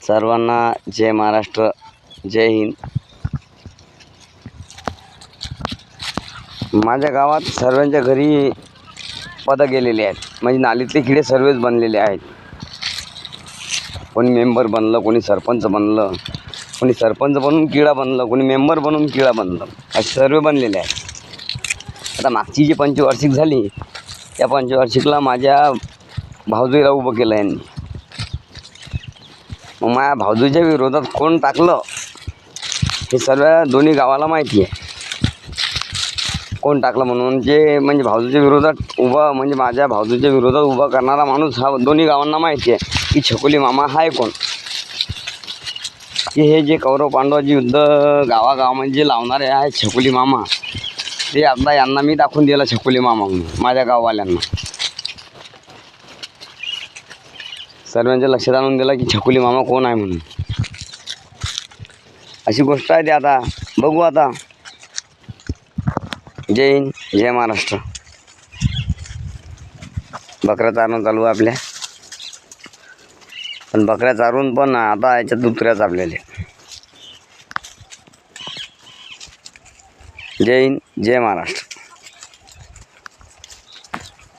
सर्वांना जय महाराष्ट्र, जय हिंद. माझ्या गावात सर्वांच्या घरी पदं गेलेले आहेत, म्हणजे नालीतले किडे सर्वच बनलेले आहेत. कोणी मेंबर बनलं, कोणी सरपंच बनलं, कोणी सरपंच बनून किडा बनलं, कोणी मेंबर बनून किडा बनलं, असे सर्व बनलेले आहेत. आता मागची जी पंचवार्षिक झाली त्या पंचवार्षिकला माझ्या भावजोईला उभं केलं यांनी. मग माझ्या भावजोईच्या विरोधात कोण टाकलं हे सर्व दोन्ही गावाला माहिती आहे. कोण टाकलं म्हणून जे म्हणजे भावजोईच्या विरोधात उभा, म्हणजे माझ्या भावजोईच्या विरोधात उभा करणारा माणूस हा दोन्ही गावांना माहिती आहे की छकुली मामा आहे कोण. की हे जे कौरव पांडवाचे युद्ध गावागावामध्ये जे लावणारे आहे छकुली मामा, ते आता यांना मी दाखवून दिलं छकुली मामा म्हणून माझ्या गाववाल्यांना. सर्वांच्या लक्षात आणून दिला की छकुली मामा कोण आहे म्हणून. अशी गोष्ट आहे. ते आता बघू. आता जय हिंद, जय महाराष्ट्र. बकऱ्या चारणं चालू आहे आपल्या, पण बकऱ्या चारून पण आता याच्यात दुसऱ्या चाललेल्या. जय हिंद, जय महाराष्ट्र.